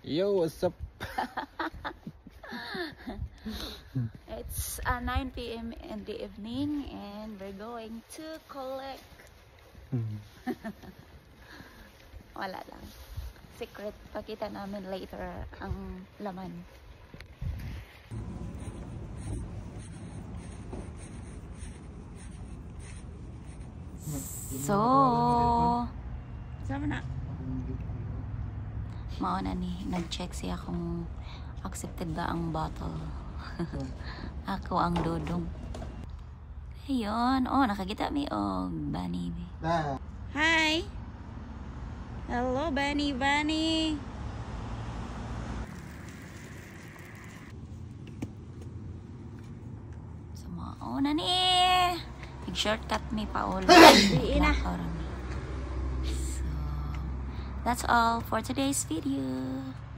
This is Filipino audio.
Yo, what's up? It's 9 p.m. in the evening and we're going to collect. Wala lang. Secret. Pakita namin later ang laman. So, sama na. Mauna ni, nag-check siya kung accepted ba ang bottle. Ako ang dodong. Ayun. Oh, nakakita mi og Bunny. Hi! Hello, Bunny, Bunny! So, mauna ni. Nag-shortcut mi pa ulo. Di na. So, that's all for today's video.